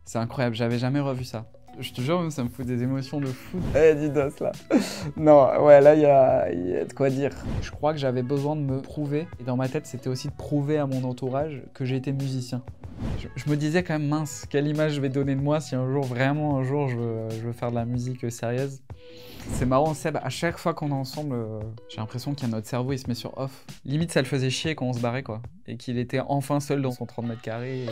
C'est incroyable, j'avais jamais revu ça. Je te jure, ça me fout des émotions de fou. Eh, Didos, là. Non, ouais, là, il y a de quoi dire. Je crois que j'avais besoin de me prouver, et dans ma tête, c'était aussi de prouver à mon entourage que j'étais musicien. Je me disais quand même, mince, quelle image je vais donner de moi si un jour, vraiment un jour, je veux faire de la musique sérieuse. C'est marrant, Seb, à chaque fois qu'on est ensemble, j'ai l'impression qu'il y a notre cerveau, il se met sur off. Limite, ça le faisait chier quand on se barrait, quoi. Et qu'il était enfin seul dans son 30 mètres carrés.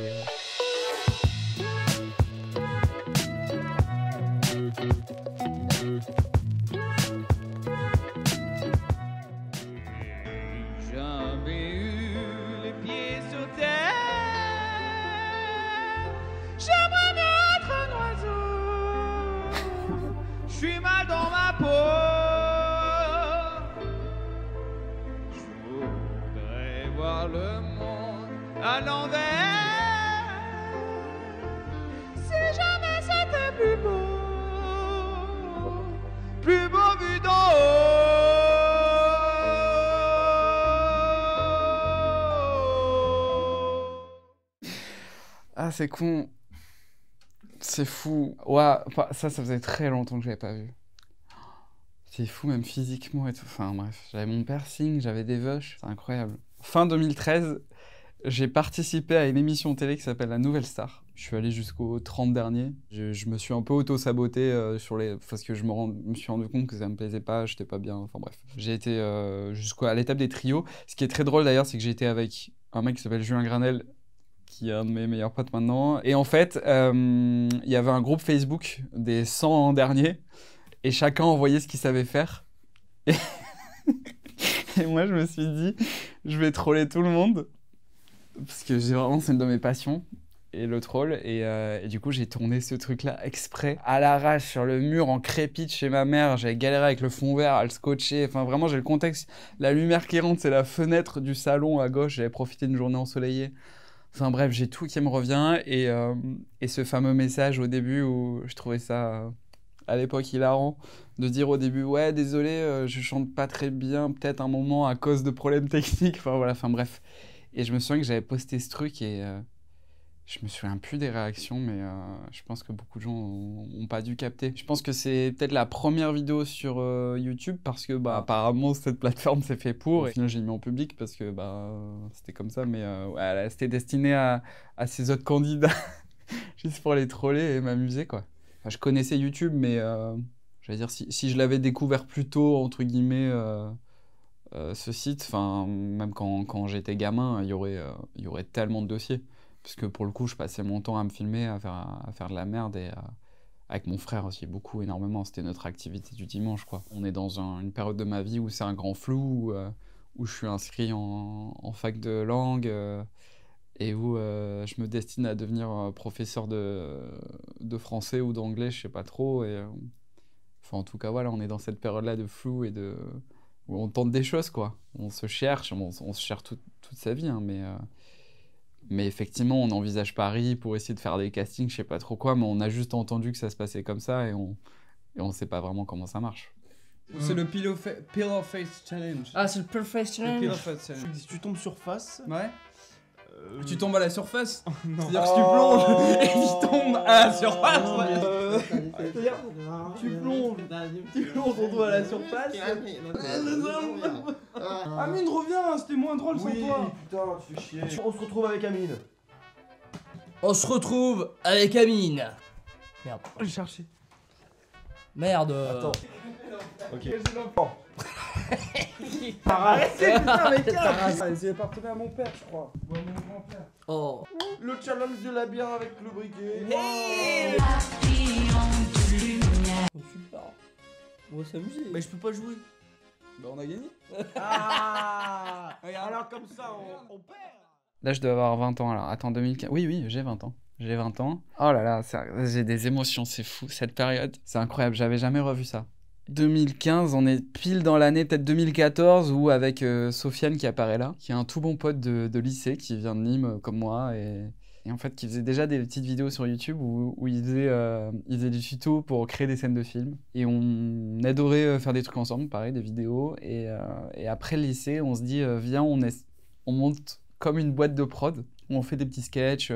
Jamais eu les pieds sur terre. J'aimerais bien être un oiseau. Je suis mal dans ma peau. Je voudrais voir le monde à l'envers. Si jamais c'était plus beau vu d'en haut. Ah, c'est con. C'est fou. Ouais, ça faisait très longtemps que je l'avais pas vu. C'est fou, même physiquement et tout. Enfin, bref, j'avais mon piercing, j'avais des veuches. C'est incroyable. Fin 2013, j'ai participé à une émission télé qui s'appelle La Nouvelle Star. Je suis allé jusqu'au 30 dernier. Je me suis un peu auto-saboté parce que je me suis rendu compte que ça me plaisait pas, j'étais pas bien. Enfin, bref. J'ai été jusqu'à l'étape des trios. Ce qui est très drôle d'ailleurs, c'est que j'ai été avec un mec qui s'appelle Julien Granel, qui est un de mes meilleurs potes maintenant. Et en fait, il y avait un groupe Facebook des 100 derniers, et chacun envoyait ce qu'il savait faire. Et, et moi, je me suis dit, je vais troller tout le monde, parce que c'est une de mes passions, et le troll. Et du coup, j'ai tourné ce truc-là exprès, à l'arrache, sur le mur, en crépite chez ma mère. J'avais galéré avec le fond vert, à le scotcher. Enfin, vraiment, j'ai le contexte. La lumière qui rentre, c'est la fenêtre du salon à gauche. J'avais profité d'une journée ensoleillée. Enfin bref, j'ai tout qui me revient, et ce fameux message au début où je trouvais ça à l'époque hilarant, de dire au début « Ouais, désolé, je chante pas très bien, peut-être un moment à cause de problèmes techniques », enfin voilà, enfin bref. Et je me souviens que j'avais posté ce truc, et je me souviens plus des réactions, mais je pense que beaucoup de gens ont pas dû capter. Je pense que c'est peut-être la première vidéo sur YouTube, parce que apparemment cette plateforme c'est fait pour. Et au final, j'ai mis en public parce que c'était comme ça, mais ouais, c'était destiné à ces autres candidats juste pour les troller et m'amuser, quoi. Enfin, je connaissais YouTube, mais j'allais dire, si je l'avais découvert plus tôt, entre guillemets, ce site, enfin même quand j'étais gamin, il y aurait tellement de dossiers. Parce que pour le coup, je passais mon temps à me filmer, à faire de la merde, et avec mon frère aussi, beaucoup, énormément. C'était notre activité du dimanche, quoi. On est dans une période de ma vie où c'est un grand flou, où je suis inscrit en fac de langue, et où je me destine à devenir professeur de français ou d'anglais, je sais pas trop. Enfin, en tout cas, voilà, on est dans cette période-là de flou et où on tente des choses, quoi. On se cherche, on se cherche toute sa vie, hein, mais effectivement, on envisage Paris pour essayer de faire des castings, je sais pas trop quoi, mais on a juste entendu que ça se passait comme ça, et on sait pas vraiment comment ça marche. C'est le Pillow Face Challenge. Ah, c'est le Perfect Le Pillow Challenge. Face Challenge. Si tu tombes sur face, Ouais. Tu tombes à la surface. non. C'est-à-dire que si tu plonges et tu tombes à la surface. C'est-à-dire, tu plonges ton doigt à la surface. Amine, reviens, c'était moins drôle sans toi. Putain, tu fais chier. On se retrouve avec Amine. On se retrouve avec Amine. Merde. Je vais chercher. Merde. Attends. Ok. Arrêtez, putain, mais calme. C'est appartenait à mon père, je crois. Ou à mon grand-père. Oh. Le challenge de la bière avec le briquet. Oh, super. On va s'amuser. Mais je peux pas jouer. Bah on a gagné. Ah. Alors comme ça, on perd. Là, je dois avoir 20 ans, alors. Attends, 2015. Oui, j'ai 20 ans. J'ai 20 ans. Oh là là, j'ai des émotions, c'est fou, cette période. C'est incroyable, j'avais jamais revu ça. 2015, on est pile dans l'année peut-être 2014, où avec Sofiane qui apparaît là, qui est un tout bon pote de lycée, qui vient de Nîmes comme moi, et en fait qui faisait déjà des petites vidéos sur YouTube où il faisait du tuto pour créer des scènes de films. Et on adorait faire des trucs ensemble, pareil, des vidéos. Et après le lycée, on se dit, viens, on monte comme une boîte de prod, où on fait des petits sketchs.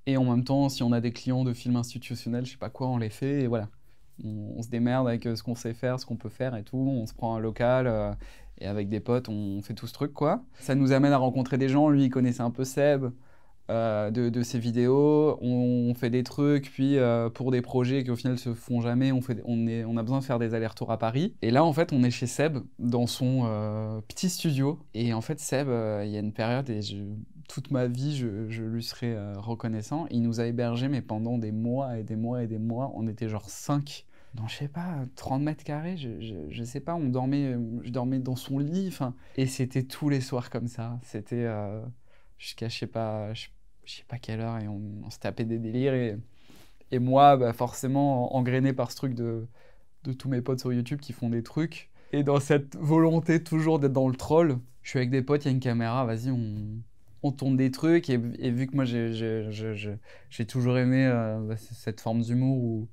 Et en même temps, si on a des clients de films institutionnels, je sais pas quoi, on les fait et voilà. On se démerde avec ce qu'on sait faire, ce qu'on peut faire et tout. On se prend un local et avec des potes, on fait tout ce truc, quoi. Ça nous amène à rencontrer des gens. Lui, il connaissait un peu Seb de ses vidéos. On fait des trucs, puis pour des projets qui au final se font jamais, on a besoin de faire des allers-retours à Paris. Et là, en fait, on est chez Seb dans son petit studio. Et en fait, Seb, il y a une période, et toute ma vie, je lui serai reconnaissant. Il nous a hébergés, mais pendant des mois et des mois et des mois. On était genre 5. Dans, je sais pas, 30 mètres carrés, je sais pas, je dormais dans son lit, et c'était tous les soirs comme ça. C'était jusqu'à, je sais pas quelle heure, et on se tapait des délires, et moi, bah, forcément, engrainé par ce truc de tous mes potes sur YouTube qui font des trucs, et dans cette volonté toujours d'être dans le troll, je suis avec des potes, il y a une caméra, vas-y, on tourne des trucs, et vu que moi, j'ai toujours aimé cette forme d'humour où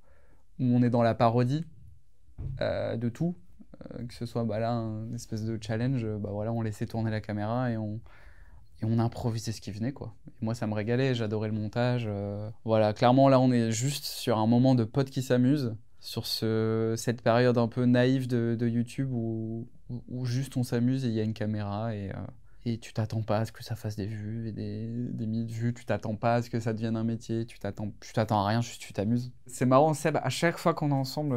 on est dans la parodie de tout, que ce soit là une espèce de challenge, voilà, on laissait tourner la caméra et on improvisait ce qui venait, quoi. Et moi ça me régalait, j'adorais le montage. Voilà, clairement là on est juste sur un moment de potes qui s'amusent, sur cette période un peu naïve de YouTube où juste on s'amuse et il y a une caméra et tu t'attends pas à ce que ça fasse des vues et des milliers de vues, tu t'attends pas à ce que ça devienne un métier, tu t'attends à rien, juste tu t'amuses. C'est marrant, Seb, à chaque fois qu'on est ensemble,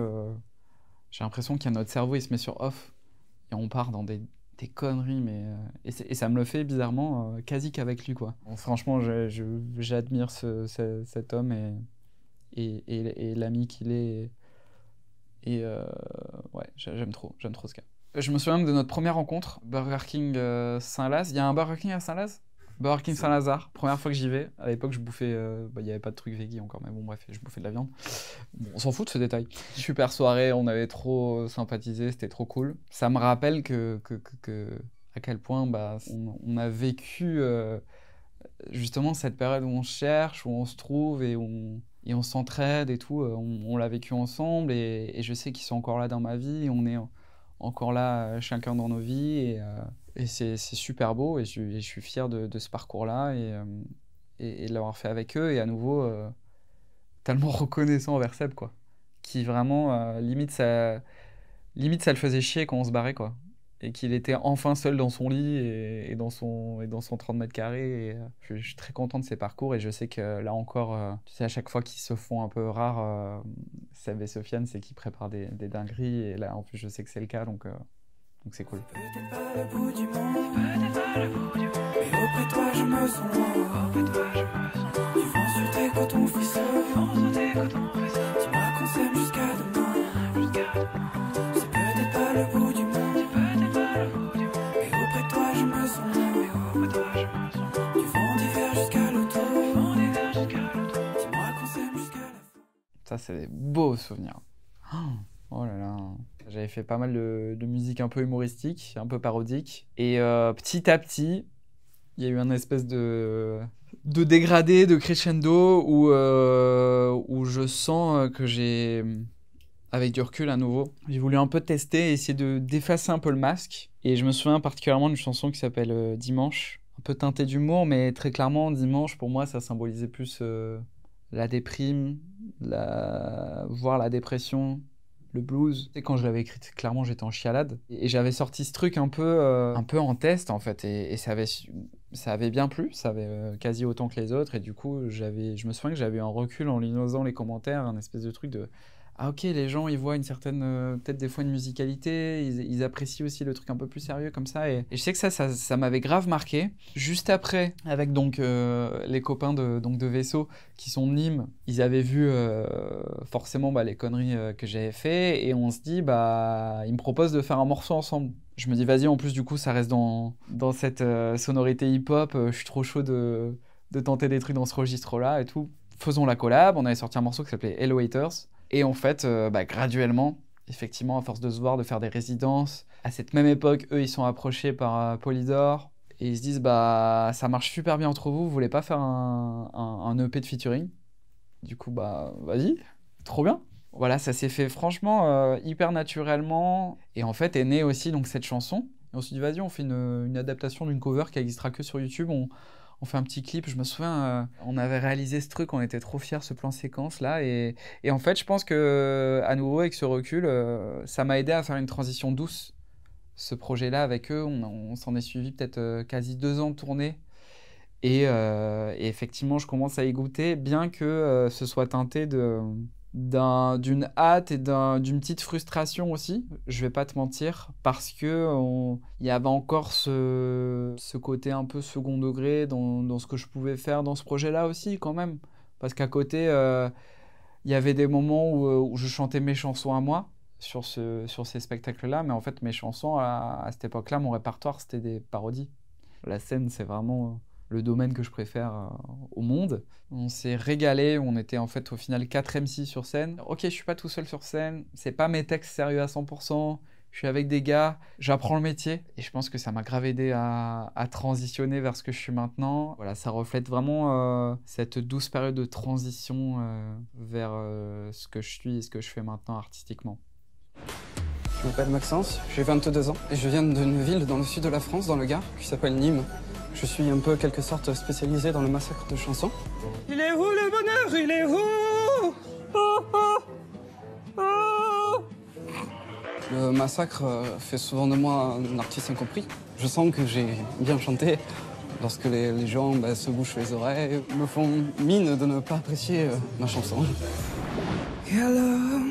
j'ai l'impression qu'il y a notre cerveau, il se met sur off et on part dans des conneries, et ça me le fait bizarrement quasi qu'avec lui, quoi. Bon, franchement, j'admire cet homme et l'ami qu'il est. Et ouais, j'aime trop ce gars. Je me souviens même de notre première rencontre, Burger King Saint-Laz. Il y a un Burger King à Saint-Laz ? Burger King Saint-Lazare, première fois que j'y vais. À l'époque, je bouffais. Il n'y avait pas de truc veggie encore, mais bon, bref, je bouffais de la viande. Bon, on s'en fout de ce détail. Super soirée, on avait trop sympathisé, c'était trop cool. Ça me rappelle à quel point on a vécu justement cette période où on cherche, où on se trouve et on s'entraide et tout. On l'a vécu ensemble et je sais qu'ils sont encore là dans ma vie. On est encore là, chacun dans nos vies. Et c'est super beau et je suis fier de ce parcours-là et de l'avoir fait avec eux. Et à nouveau, tellement reconnaissant envers Seb, quoi. Qui vraiment, limite, ça le faisait chier quand on se barrait, quoi. Et qu'il était enfin seul dans son lit et dans son 30 mètres carrés. Et, je suis très content de ses parcours et je sais que là encore, tu sais, à chaque fois qu'ils se font un peu rares, Seb et Sofiane, c'est qu'ils préparent des dingueries. Et là, en plus, je sais que c'est le cas, donc c'est cool. Peut-être pas le bout du monde, mais auprès de toi je me sens loin. Du vent sur tes cotons frissons, dis-moi qu'on s'aime jusqu'à demain. C'est peut-être pas le bout du monde, mais auprès de toi je me sens loin. Du vent d'hiver jusqu'à l'automne, dis-moi qu'on s'aime jusqu'à la fin. Ça, c'est des beaux souvenirs. Oh là là. J'avais fait pas mal de musique un peu humoristique, un peu parodique. Et petit à petit, il y a eu un espèce de dégradé, de crescendo, où je sens que j'ai, avec du recul à nouveau, j'ai voulu un peu tester et essayer d'effacer un peu le masque. Et je me souviens particulièrement d'une chanson qui s'appelle Dimanche, un peu teintée d'humour, mais très clairement, Dimanche, pour moi, ça symbolisait plus la déprime, voire la dépression, le blues. Et quand je l'avais écrite, clairement, j'étais en chialade. Et j'avais sorti ce truc un peu en test, en fait. Et ça avait bien plu, ça avait quasi autant que les autres. Et du coup, je me souviens que j'avais eu un recul en lisant les commentaires, un espèce de truc de... Ah ok, les gens, ils voient une certaine, peut-être des fois une musicalité, ils apprécient aussi le truc un peu plus sérieux comme ça. Et je sais que ça m'avait grave marqué. Juste après, avec donc les copains de Vaisseau qui sont de Nîmes, ils avaient vu forcément les conneries que j'avais fait et on se dit, ils me proposent de faire un morceau ensemble. Je me dis, vas-y, en plus du coup, ça reste dans cette sonorité hip-hop, je suis trop chaud de tenter des trucs dans ce registre-là et tout. Faisons la collab, on avait sorti un morceau qui s'appelait Hello Haters. Et en fait, graduellement, effectivement, à force de se voir, de faire des résidences, à cette même époque, eux, ils sont approchés par Polydor et ils se disent, ça marche super bien entre vous voulez pas faire un EP de featuring ? Du coup, vas-y, trop bien. Voilà, ça s'est fait franchement hyper naturellement. Et en fait, est née aussi donc, cette chanson. Et on s'est dit, vas-y, on fait une adaptation d'une cover qui n'existera que sur YouTube. on fait un petit clip. Je me souviens, on avait réalisé ce truc, on était trop fiers, ce plan séquence là. Et en fait, je pense que à nouveau, avec ce recul, ça m'a aidé à faire une transition douce. Ce projet-là, avec eux, on s'en est suivi peut-être quasi 2 ans de tournée. Et effectivement, je commence à y goûter, bien que ce soit teinté d'une hâte et d'une petite frustration aussi, je vais pas te mentir, parce que il y avait encore ce côté un peu second degré dans ce que je pouvais faire dans ce projet-là aussi, quand même. Parce qu'à côté, il y avait des moments où je chantais mes chansons à moi sur ces spectacles-là, mais en fait, mes chansons, à cette époque-là, mon répertoire, c'était des parodies. La scène, c'est vraiment le domaine que je préfère au monde. On s'est régalé, on était en fait au final 4 MC sur scène. Ok, je suis pas tout seul sur scène, c'est pas mes textes sérieux à 100%, je suis avec des gars, j'apprends le métier et je pense que ça m'a grave aidé à transitionner vers ce que je suis maintenant. Voilà, ça reflète vraiment cette douce période de transition vers ce que je suis et ce que je fais maintenant artistiquement. Je m'appelle Maxence, j'ai 22 ans et je viens d'une ville dans le sud de la France, dans le Gard, qui s'appelle Nîmes. Je suis un peu, quelque sorte, spécialisé dans le massacre de chansons. Il est où le bonheur? Il est où? Oh, oh, oh. Le massacre fait souvent de moi un artiste incompris. Je sens que j'ai bien chanté lorsque les gens se bouchent les oreilles, me font mine de ne pas apprécier ma chanson. Hello,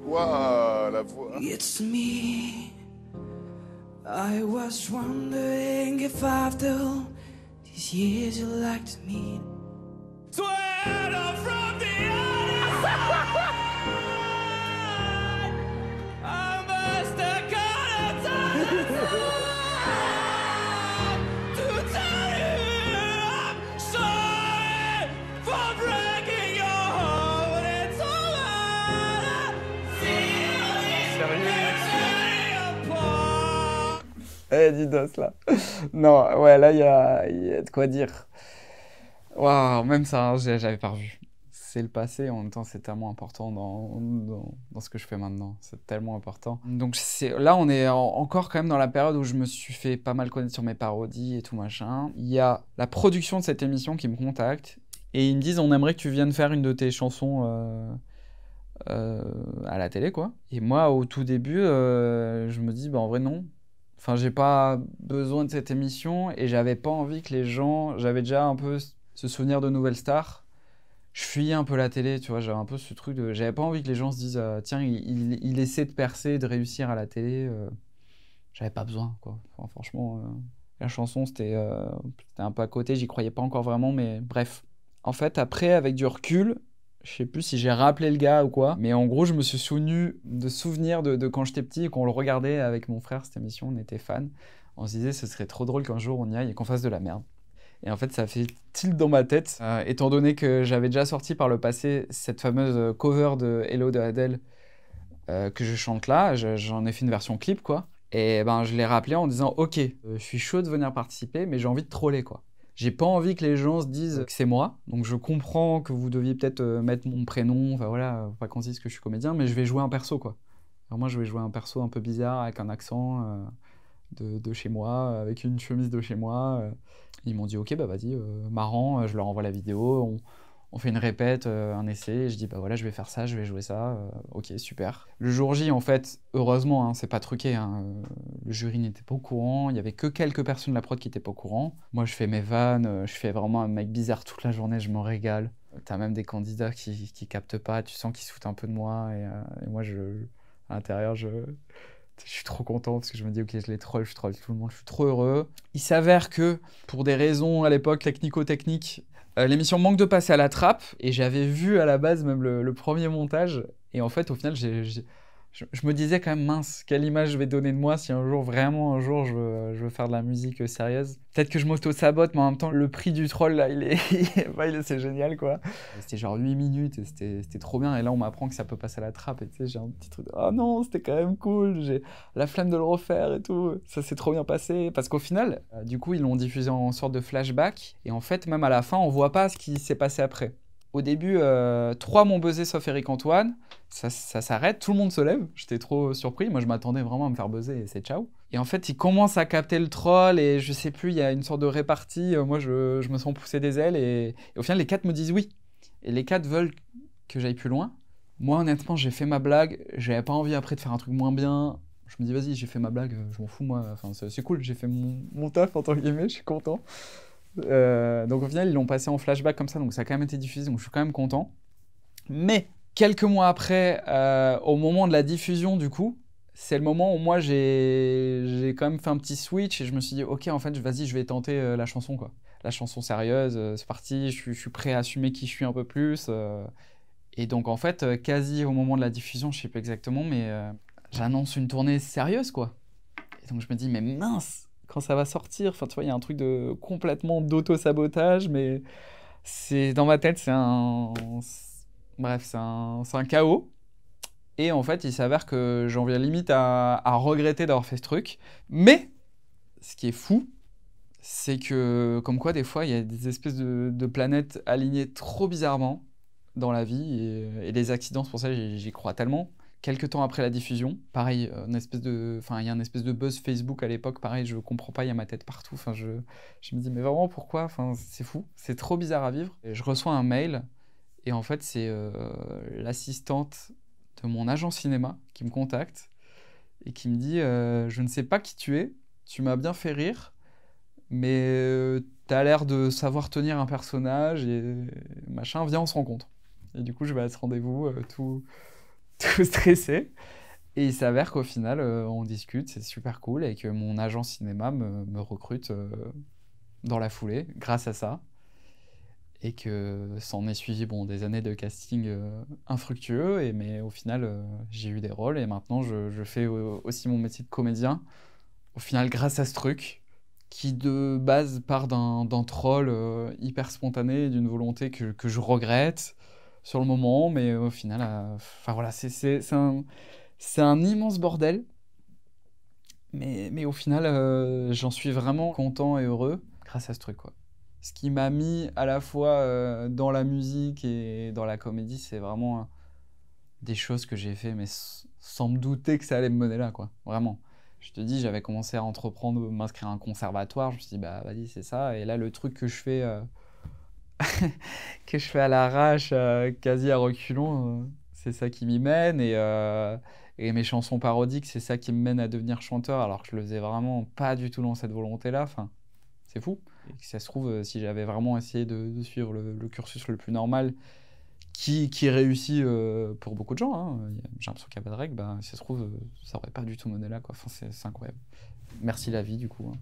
Waouh, la voix. it's me. I was wondering if after these years you'd like to meet. Swear from the other side. I must have got a time to tell you I'm sorry for breaking your heart. When it's all Eh, Didos, là. Non, ouais, là, il y a de quoi dire. Waouh, même ça, hein, j'avais pas revu. C'est le passé, en même temps, c'est tellement important dans ce que je fais maintenant. C'est tellement important. Donc là, on est encore quand même dans la période où je me suis fait pas mal connaître sur mes parodies et tout machin. Il y a la production de cette émission qui me contacte et ils me disent, on aimerait que tu viennes faire une de tes chansons à la télé, quoi. Et moi, au tout début, je me dis, bah, en vrai, non. Enfin, j'ai pas besoin de cette émission et j'avais pas envie que les gens... J'avais déjà un peu ce souvenir de Nouvelle Star. Je fuyais un peu la télé, tu vois, j'avais un peu ce truc de... J'avais pas envie que les gens se disent tiens, il essaie de percer, de réussir à la télé. J'avais pas besoin, quoi. Enfin, franchement, la chanson, c'était un peu à côté, j'y croyais pas encore vraiment, mais bref. En fait, après, avec du recul... Je sais plus si j'ai rappelé le gars ou quoi, mais en gros, je me suis souvenu de souvenirs de quand j'étais petit et qu'on le regardait avec mon frère, cette émission, on était fans. On se disait, ce serait trop drôle qu'un jour on y aille et qu'on fasse de la merde. Et en fait, ça a fait tilt dans ma tête, étant donné que j'avais déjà sorti par le passé cette fameuse cover de Hello de Adele que je chante là. J'en ai fait une version clip, quoi. Et ben, je l'ai rappelé en disant, ok, je suis chaud de venir participer, mais j'ai envie de troller, quoi. J'ai pas envie que les gens se disent que c'est moi, donc je comprends que vous deviez peut-être mettre mon prénom, enfin voilà, pas qu'on se dise que je suis comédien, mais je vais jouer un perso, quoi. Alors moi, je vais jouer un perso un peu bizarre, avec un accent de chez moi, avec une chemise de chez moi. Ils m'ont dit, ok, bah vas-y, marrant, je leur envoie la vidéo, on fait une répète, un essai, et je dis, bah voilà, je vais faire ça, je vais jouer ça, ok, super. Le jour J, en fait, heureusement, hein, c'est pas truqué, hein, le jury n'était pas au courant, il y avait que quelques personnes de la prod qui étaient pas au courant. Moi, je fais mes vannes, je fais vraiment un mec bizarre toute la journée, je me régale. T'as même des candidats qui captent pas, tu sens qu'ils se foutent un peu de moi, et moi, à l'intérieur, je suis trop content parce que je me dis, ok, je les troll, je troll tout le monde, je suis trop heureux. Il s'avère que, pour des raisons à l'époque technico-techniques, l'émission manque de passer à la trappe et j'avais vu à la base même le premier montage et en fait au final je me disais quand même mince, quelle image je vais donner de moi si un jour je veux faire de la musique sérieuse. Peut-être que je m'auto-sabote mais en même temps le prix du troll là c'est génial quoi. C'était genre 8 minutes et c'était trop bien et là on m'apprend que ça peut passer à la trappe et tu sais j'ai un petit truc de oh non c'était quand même cool, j'ai la flemme de le refaire et tout, ça s'est trop bien passé parce qu'au final du coup ils l'ont diffusé en sorte de flashback et en fait même à la fin on voit pas ce qui s'est passé après. Au début, 3 m'ont buzzé sauf Eric Antoine. Ça s'arrête, tout le monde se lève. J'étais trop surpris. Moi, je m'attendais vraiment à me faire buzzer et c'est ciao. Et en fait, il commence à capter le troll et je sais plus, il y a une sorte de répartie. Moi, je me sens pousser des ailes et au final, les 4 me disent oui. Et les 4 veulent que j'aille plus loin. Moi, honnêtement, j'ai fait ma blague. J'avais pas envie après de faire un truc moins bien. Je me dis, vas-y, j'ai fait ma blague, je m'en fous, moi. Enfin, c'est cool, j'ai fait mon taf, entre guillemets, je suis content. Donc au final, ils l'ont passé en flashback comme ça, donc ça a quand même été diffusé, donc je suis quand même content. Mais quelques mois après, au moment de la diffusion, du coup, c'est le moment où moi, j'ai quand même fait un petit switch et je me suis dit, ok, en fait, vas-y, je vais tenter la chanson, quoi. La chanson sérieuse, c'est parti, je suis prêt à assumer qui je suis un peu plus. Et donc, en fait, quasi au moment de la diffusion, je sais pas exactement, mais j'annonce une tournée sérieuse, quoi. Et donc, je me dis, mais mince, quand ça va sortir, enfin, tu vois, il y a un truc de complètement d'auto-sabotage, mais dans ma tête, bref, c'est un chaos. Et en fait, il s'avère que j'en viens limite à regretter d'avoir fait ce truc. Mais, ce qui est fou, c'est que, comme quoi, des fois, il y a des espèces de planètes alignées trop bizarrement dans la vie. Et les accidents, c'est pour ça que j'y crois tellement. Quelques temps après la diffusion, pareil, il y a une espèce de buzz Facebook à l'époque, pareil, je comprends pas, il y a ma tête partout. Enfin, je me dis, mais vraiment, pourquoi? Enfin, c'est fou, c'est trop bizarre à vivre. Et je reçois un mail, et en fait, c'est l'assistante de mon agent cinéma qui me contacte et qui me dit, je ne sais pas qui tu es, tu m'as bien fait rire, mais t'as l'air de savoir tenir un personnage, et machin, viens, on se rencontre. Et du coup, je vais à ce rendez-vous, tout stressé. Et il s'avère qu'au final, on discute, c'est super cool, et que mon agent cinéma me recrute dans la foulée, grâce à ça. Et que s'en est suivi des années de casting infructueux, mais au final, j'ai eu des rôles, et maintenant, je fais aussi mon métier de comédien. Au final, grâce à ce truc, qui de base part d'un troll hyper spontané, d'une volonté que je regrette sur le moment, mais au final, enfin voilà, c'est un immense bordel, mais au final, j'en suis vraiment content et heureux grâce à ce truc, quoi. Ce qui m'a mis à la fois dans la musique et dans la comédie, c'est vraiment des choses que j'ai fait, mais sans me douter que ça allait me mener là, quoi. Vraiment. Je te dis, j'avais commencé à entreprendre, m'inscrire à un conservatoire, je me suis dit, bah vas-y, c'est ça. Et là, le truc que je fais que je fais à l'arrache, quasi à reculons, c'est ça qui m'y mène. Et mes chansons parodiques, c'est ça qui me mène à devenir chanteur, alors que je le faisais vraiment pas du tout dans cette volonté-là. Enfin, c'est fou. Et que ça se trouve, si j'avais vraiment essayé de suivre le cursus le plus normal, qui réussit pour beaucoup de gens, hein. J'ai l'impression qu'il n'y a pas de règle, bah, si ça se trouve, ça aurait pas du tout mené là, quoi. Enfin, c'est incroyable. Merci la vie, du coup. Hein.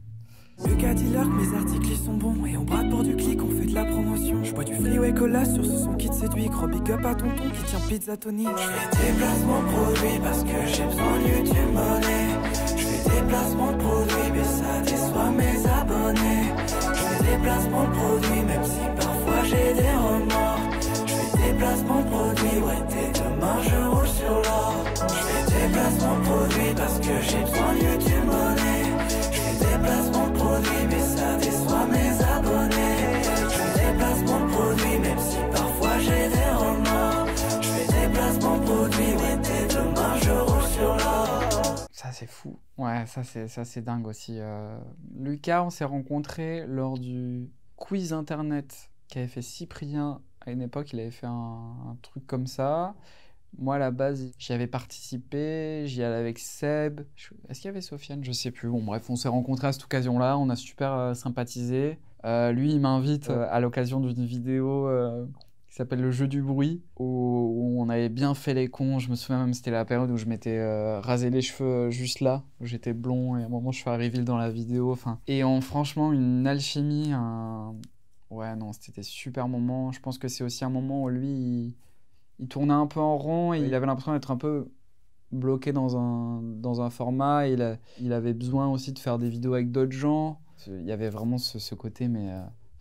Le gars dit leur que mes articles ils sont bons et on brade pour du clic, on fait de la promotion. Je bois du freeway cola sur ce son qui te séduit. Gros big up à tonton qui tient pizza Tony. Je fais des placements produits parce que j'ai besoin de YouTube money. Je fais des placements produits mais ça déçoit mes abonnés. Je fais des placements produits même si parfois j'ai des remords. Je fais des placements produits, ouais dès demain je roule sur l'or. Je fais des placements produits parce que j'ai besoin de YouTube money. Je fais des placements produits mais ça déçoit mes abonnés. Je fais des placements produits même si parfois j'ai des remords. Je fais des placements produits, ouais dès demain je roule sur l'or. Ça c'est fou. Ouais, ça c'est dingue aussi. Lucas, on s'est rencontrés lors du quiz internet qu'avait fait Cyprien à une époque. Il avait fait un truc comme ça. Moi, à la base, j'y avais participé, j'y allais avec Seb. Est-ce qu'il y avait Sofiane? Je sais plus. Bon, bref, on s'est rencontrés à cette occasion-là, on a super sympathisé. Lui, il m'invite à l'occasion d'une vidéo qui s'appelle Le jeu du bruit, où on avait bien fait les cons. Je me souviens même, c'était la période où je m'étais rasé les cheveux juste là, où j'étais blond, et à un moment, je fais un reveal dans la vidéo. Et franchement, une alchimie, ouais, non, c'était super moment. Je pense que c'est aussi un moment où lui, il tournait un peu en rond et il avait l'impression d'être un peu bloqué dans un format. Et il avait besoin aussi de faire des vidéos avec d'autres gens. Il y avait vraiment ce côté, mais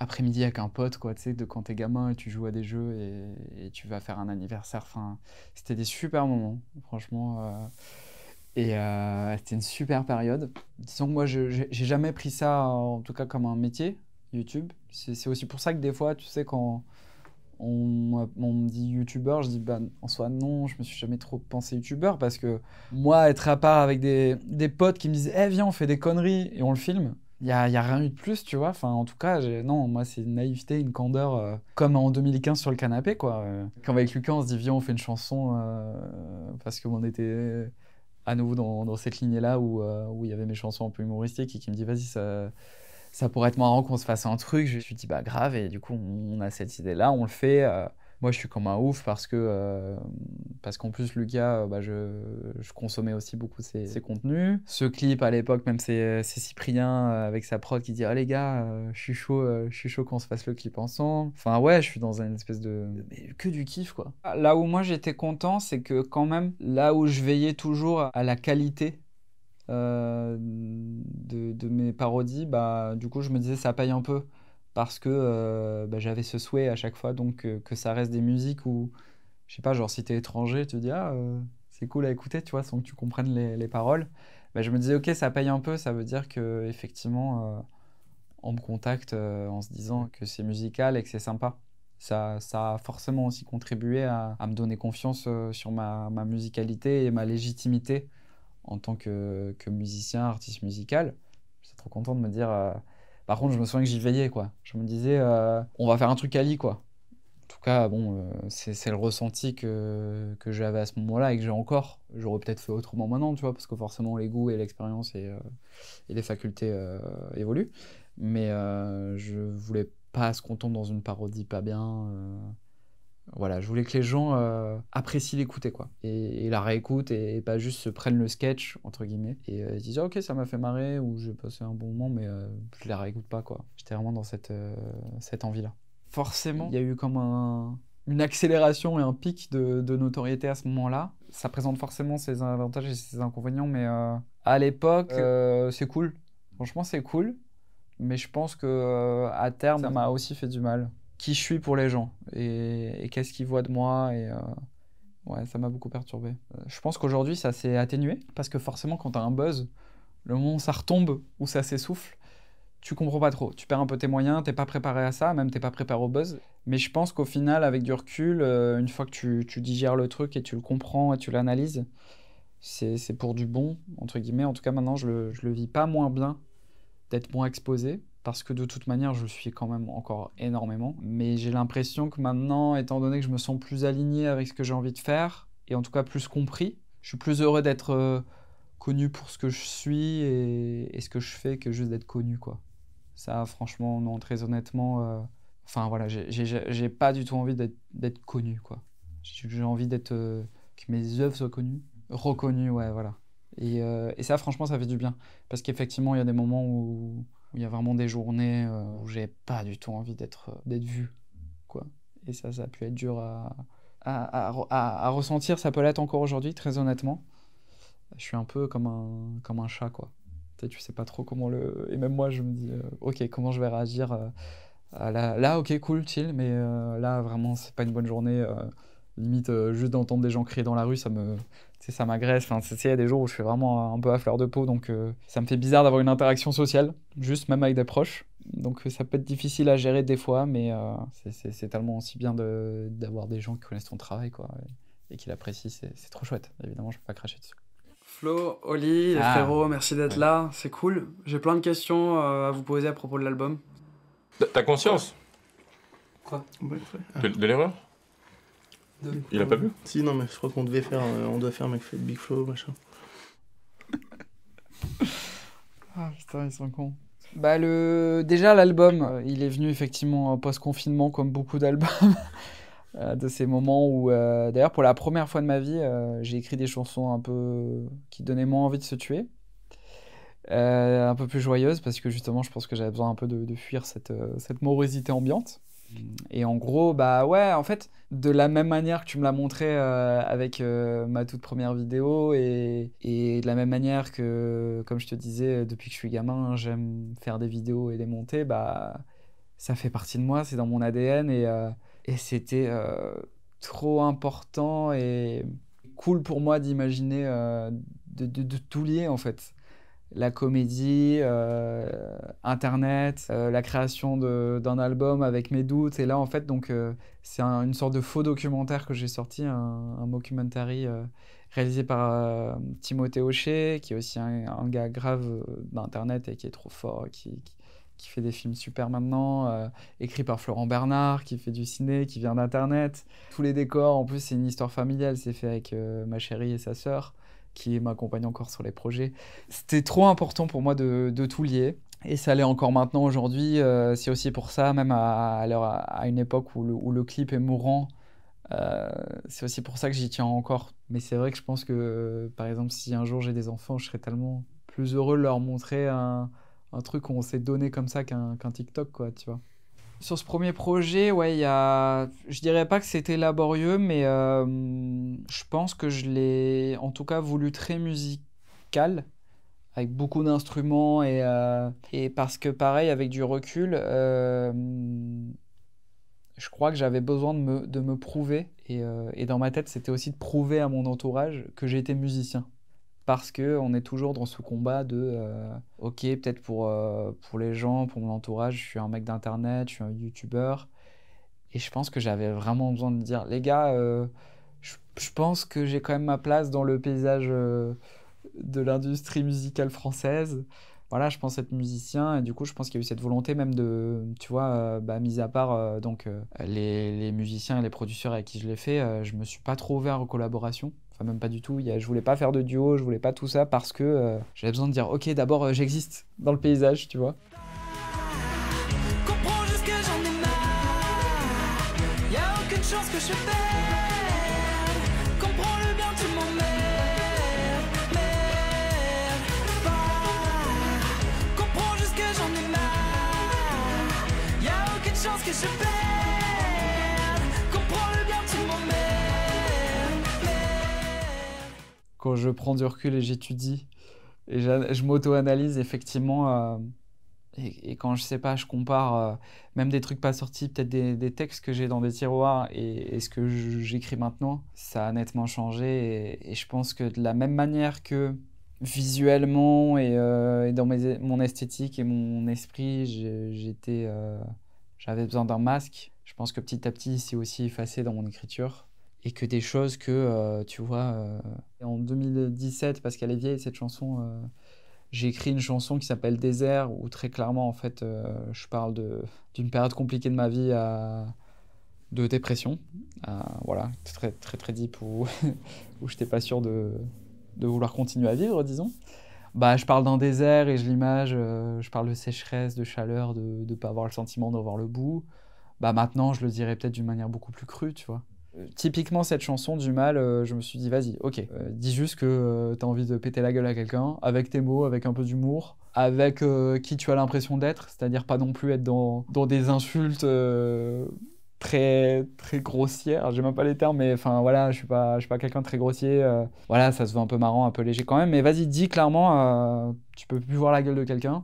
après-midi avec un pote, quoi, tu sais, de quand t'es gamin et tu joues à des jeux et tu vas faire un anniversaire. Enfin, c'était des super moments, franchement. C'était une super période. Disons que moi, j'ai jamais pris ça, en tout cas, comme un métier, YouTube. C'est aussi pour ça que des fois, tu sais, quand On me dit youtubeur, je dis bah en soi non, je me suis jamais trop pensé youtubeur parce que moi être à part avec des potes qui me disent eh viens on fait des conneries et on le filme, y a rien eu de plus, tu vois. Enfin en tout cas non, moi c'est une naïveté, une candeur comme en 2015 sur le canapé quoi. Quand avec Lucas on se dit viens on fait une chanson parce qu'on était à nouveau dans cette lignée là où il y avait mes chansons un peu humoristiques et qui me dit vas-y ça pourrait être marrant qu'on se fasse un truc. Je me suis dit, bah grave, et du coup, on a cette idée-là, on le fait. Moi, je suis comme un ouf parce qu'en plus, Lucas, je consommais aussi beaucoup ses contenus. Ce clip, à l'époque, même c'est Cyprien avec sa prod qui dit, ah les gars, je suis chaud qu'on se fasse le clip ensemble. Enfin, ouais, je suis dans une espèce mais que du kiff, quoi. Là où moi, j'étais content, c'est que quand même, là où je veillais toujours à la qualité, de mes parodies, bah du coup je me disais ça paye un peu parce que j'avais ce souhait à chaque fois donc que ça reste des musiques où je sais pas, genre si t'es étranger tu te dis c'est cool à écouter, tu vois, sans que tu comprennes les paroles. Bah, je me disais ok ça paye un peu, ça veut dire que effectivement on me contacte en se disant que c'est musical et que c'est sympa. Ça a forcément aussi contribué à me donner confiance sur ma musicalité et ma légitimité en tant que musicien, artiste musical. J'étais trop content de me dire... Par contre, je me souviens que j'y veillais, quoi. Je me disais, on va faire un truc quali, quoi. En tout cas, bon, c'est le ressenti que j'avais à ce moment-là et que j'ai encore. J'aurais peut-être fait autrement maintenant, tu vois, parce que forcément, les goûts et l'expérience et les facultés évoluent. Mais je voulais pas se contenter dans une parodie pas bien... Voilà, je voulais que les gens apprécient l'écouter, quoi. Et la réécoutent et pas juste se prennent le sketch, entre guillemets, et se disent ok, ça m'a fait marrer ou j'ai passé un bon moment, mais je la réécoute pas, quoi. J'étais vraiment dans cette envie-là. Forcément, il y a eu comme une accélération et un pic de notoriété à ce moment-là. Ça présente forcément ses avantages et ses inconvénients, mais à l'époque, c'est cool. Franchement, c'est cool, mais je pense que à terme, ça m'a aussi fait du mal. Qui je suis pour les gens et qu'est-ce qu'ils voient de moi et ouais, ça m'a beaucoup perturbé. Je pense qu'aujourd'hui ça s'est atténué parce que forcément quand t'as un buzz, le moment où ça retombe ou ça s'essouffle, tu comprends pas trop, tu perds un peu tes moyens, t'es pas préparé à ça, même t'es pas préparé au buzz. Mais je pense qu'au final avec du recul, une fois que tu digères le truc et tu le comprends et tu l'analyses, c'est pour du bon entre guillemets. En tout cas maintenant je le vis pas moins bien d'être moins exposé. Parce que de toute manière, je suis quand même encore énormément. Mais j'ai l'impression que maintenant, étant donné que je me sens plus aligné avec ce que j'ai envie de faire, et en tout cas plus compris, je suis plus heureux d'être connu pour ce que je suis et ce que je fais que juste d'être connu, quoi. Ça, franchement, non, très honnêtement... Enfin, voilà, j'ai pas du tout envie d'être connu, quoi. J'ai envie que mes œuvres soient connues. Reconnues, ouais, voilà. Et ça, franchement, ça fait du bien. Parce qu'effectivement, il y a des moments où il y a vraiment des journées où j'ai pas du tout envie d'être vu, quoi. Et ça a pu être dur à ressentir. Ça peut l'être encore aujourd'hui, très honnêtement. Je suis un peu comme un chat, quoi. Tu sais pas trop comment le... Et même moi, je me dis, ok, comment je vais réagir là, ok, cool, chill, mais là, vraiment, c'est pas une bonne journée. Limite, juste d'entendre des gens crier dans la rue, ça m'agresse. Enfin, il y a des jours où je suis vraiment un peu à fleur de peau, donc ça me fait bizarre d'avoir une interaction sociale, juste même avec des proches. Donc ça peut être difficile à gérer des fois, mais c'est tellement aussi bien d'avoir des gens qui connaissent ton travail, quoi, et qui l'apprécient. C'est trop chouette, évidemment, je peux pas cracher dessus. Flo, Oli, les frérots, merci d'être là, c'est cool. J'ai plein de questions à vous poser à propos de l'album. T'as conscience de l'erreur? Il a pas vu? Si, non, mais je crois qu'on doit faire McFly Big Flo, machin. Ah putain, ils sont cons. Bah déjà l'album, il est venu effectivement post-confinement comme beaucoup d'albums. De ces moments où, d'ailleurs pour la première fois de ma vie, j'ai écrit des chansons un peu qui donnaient moins envie de se tuer. Un peu plus joyeuses parce que justement je pense que j'avais besoin un peu de fuir cette morosité ambiante. Et en gros, bah ouais, en fait, de la même manière que tu me l'as montré avec ma toute première vidéo et de la même manière que, comme je te disais, depuis que je suis gamin, j'aime faire des vidéos et les monter, bah ça fait partie de moi, c'est dans mon ADN et c'était trop important et cool pour moi d'imaginer de tout lier en fait. la comédie, Internet, la création d'un album avec mes doutes. Et là, en fait, donc, c'est une sorte de faux documentaire que j'ai sorti, un mockumentary réalisé par Timothée Hochet, qui est aussi un gars grave d'Internet et qui est trop fort, qui fait des films super maintenant, écrit par Florent Bernard, qui fait du ciné, qui vient d'Internet. Tous les décors, en plus, c'est une histoire familiale, c'est fait avec ma chérie et sa sœur, qui m'accompagne encore sur les projets. C'était trop important pour moi de tout lier. Et ça l'est encore maintenant aujourd'hui. C'est aussi pour ça, même à une époque où le clip est mourant, c'est aussi pour ça que j'y tiens encore. Mais c'est vrai que je pense que, par exemple, si un jour j'ai des enfants, je serais tellement plus heureux de leur montrer un truc qu'on s'est donné comme ça qu'un TikTok, quoi, tu vois. Sur ce premier projet, ouais, je dirais pas que c'était laborieux, mais je pense que je l'ai en tout cas voulu très musical, avec beaucoup d'instruments et parce que pareil, avec du recul, je crois que j'avais besoin de me prouver et dans ma tête, c'était aussi de prouver à mon entourage que j'étais musicien. Parce qu'on est toujours dans ce combat de ok, peut-être pour les gens, pour mon entourage, je suis un mec d'internet, je suis un youtubeur. Et je pense que j'avais vraiment besoin de dire, les gars, je pense que j'ai quand même ma place dans le paysage de l'industrie musicale française. Voilà, je pense être musicien et du coup, je pense qu'il y a eu cette volonté même de, tu vois, mis à part les musiciens et les producteurs avec qui je l'ai fait, je me suis pas trop ouvert aux collaborations. Enfin, même pas du tout. Je voulais pas faire de duo, je voulais pas tout ça parce que j'avais besoin de dire, ok, d'abord, j'existe dans le paysage, tu vois. Comprends juste que j'en ai marre. Y'a aucune chance que je perde. Comprends-le bien, tu m'emmerdes. Merde, pas. Comprends juste que j'en ai marre. Y'a aucune chance que je perde. Comprends-le bien, tu m'emmerdes. Quand je prends du recul et j'étudie et je m'auto-analyse effectivement et quand je sais pas, je compare même des trucs pas sortis, peut-être des textes que j'ai dans des tiroirs et ce que j'écris maintenant, ça a nettement changé et je pense que de la même manière que visuellement et dans mon esthétique et mon esprit, j'avais besoin d'un masque. Je pense que petit à petit, c'est aussi effacé dans mon écriture. Et que des choses que, tu vois, en 2017, parce qu'elle est vieille cette chanson, j'ai écrit une chanson qui s'appelle Désert, où très clairement, en fait, je parle d'une période compliquée de ma vie de dépression. Voilà, très, très, très deep, où je n'étais pas sûr de vouloir continuer à vivre, disons. Je parle d'un désert et je l'image, je parle de sécheresse, de chaleur, de ne pas avoir le sentiment d'avoir le bout. Maintenant, je le dirais peut-être d'une manière beaucoup plus crue, tu vois. Typiquement, cette chanson, du mal, je me suis dit, vas-y, ok, dis juste que t'as envie de péter la gueule à quelqu'un, avec tes mots, avec un peu d'humour, avec qui tu as l'impression d'être, c'est-à-dire pas non plus être dans des insultes très, très grossières, j'ai même pas les termes, mais enfin voilà, je suis pas quelqu'un de très grossier, voilà, ça se veut un peu marrant, un peu léger quand même, mais vas-y, dis clairement, tu peux plus voir la gueule de quelqu'un,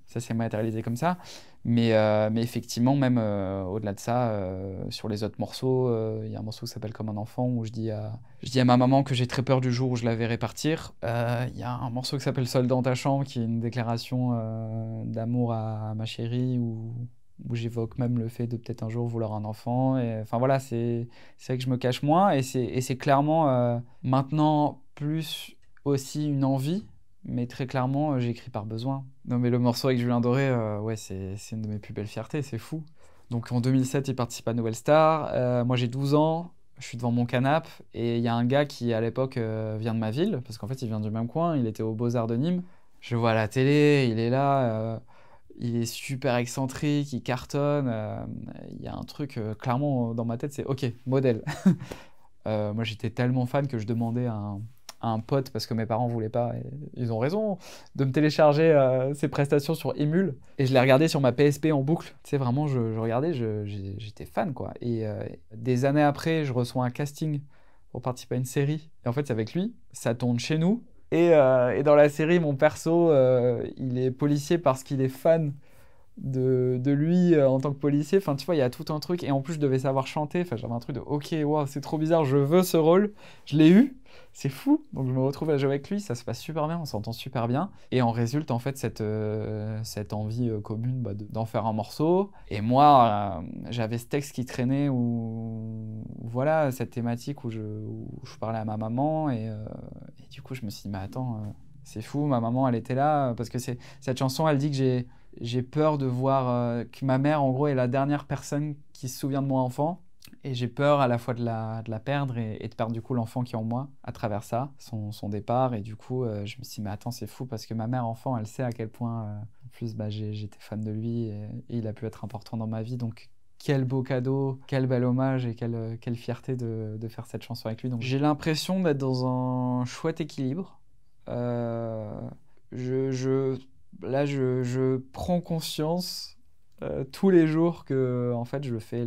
ça s'est matérialisé comme ça. Mais effectivement, même au-delà de ça, sur les autres morceaux, il y a un morceau qui s'appelle Comme un enfant où je dis à ma maman que j'ai très peur du jour où je la verrai partir. Il y a un morceau qui s'appelle Seul dans ta chambre qui est une déclaration d'amour à ma chérie où j'évoque même le fait de peut-être un jour vouloir un enfant. Enfin voilà, c'est vrai que je me cache moins et c'est clairement maintenant plus aussi une envie. Mais très clairement, j'écris par besoin. Non, mais le morceau avec Julien Doré, ouais, c'est une de mes plus belles fiertés, c'est fou. Donc en 2007, il participe à Nouvelle Star. Moi, j'ai 12 ans, je suis devant mon canapé et il y a un gars qui, à l'époque, vient de ma ville, parce qu'en fait, il vient du même coin, il était aux Beaux-Arts de Nîmes. Je le vois à la télé, il est là, il est super excentrique, il cartonne. Il y a un truc, clairement, dans ma tête, c'est OK, modèle. Moi, j'étais tellement fan que je demandais à un pote, parce que mes parents voulaient pas, et ils ont raison, de me télécharger ses prestations sur Emule. Et je l'ai regardé sur ma PSP en boucle. Tu sais, vraiment, je regardais, j'étais fan, quoi. Et des années après, je reçois un casting pour participer à une série. Et en fait, c'est avec lui. Ça tourne chez nous. Et dans la série, mon perso, il est policier parce qu'il est fan de lui en tant que policier. Enfin, tu vois, il y a tout un truc. Et en plus, je devais savoir chanter. Enfin, j'avais un truc de ok, wow, c'est trop bizarre, je veux ce rôle. Je l'ai eu. C'est fou. Donc, je me retrouve à jouer avec lui. Ça se passe super bien. On s'entend super bien. Et en résulte, en fait, cette envie commune d'en faire un morceau. Et moi, j'avais ce texte qui traînait où voilà, cette thématique où je parlais à ma maman. Et du coup, je me suis dit, mais attends, c'est fou. Ma maman, elle était là. Parce que cette chanson, elle dit que j'ai peur de voir que ma mère, en gros, est la dernière personne qui se souvient de moi enfant. Et j'ai peur à la fois de la perdre et de perdre du coup l'enfant qui est en moi à travers ça, son départ. Et du coup, je me suis dit, mais attends, c'est fou parce que ma mère enfant, elle sait à quel point, en plus, j'étais fan de lui et il a pu être important dans ma vie. Donc, quel beau cadeau, quel bel hommage et quelle fierté de faire cette chanson avec lui. Donc, j'ai l'impression d'être dans un chouette équilibre. Là, je prends conscience tous les jours que en fait, je fais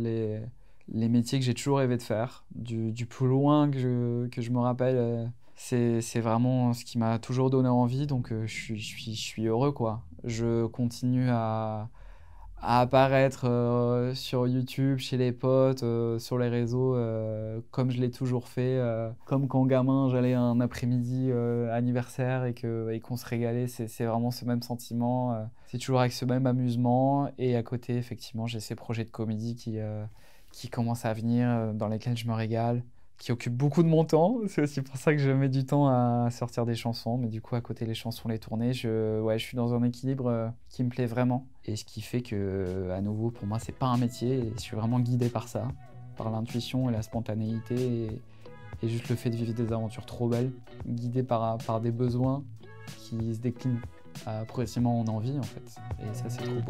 les métiers que j'ai toujours rêvé de faire, du plus loin que je me rappelle. C'est vraiment ce qui m'a toujours donné envie, donc je suis heureux, quoi. Je continue à apparaître sur YouTube, chez les potes, sur les réseaux, comme je l'ai toujours fait. Comme quand gamin, j'allais un après-midi anniversaire et qu'on se régalait. C'est vraiment ce même sentiment. C'est toujours avec ce même amusement. Et à côté, effectivement, j'ai ces projets de comédie qui commencent à venir, dans lesquels je me régale, qui occupent beaucoup de mon temps. C'est aussi pour ça que je mets du temps à sortir des chansons. Mais du coup, à côté, les chansons, les tourner, je suis dans un équilibre qui me plaît vraiment. Et ce qui fait que, à nouveau, pour moi, c'est pas un métier. Et je suis vraiment guidé par ça, par l'intuition et la spontanéité. Et juste le fait de vivre des aventures trop belles, guidé par des besoins qui se déclinent progressivement en envie, en fait. Et ça, c'est trop beau.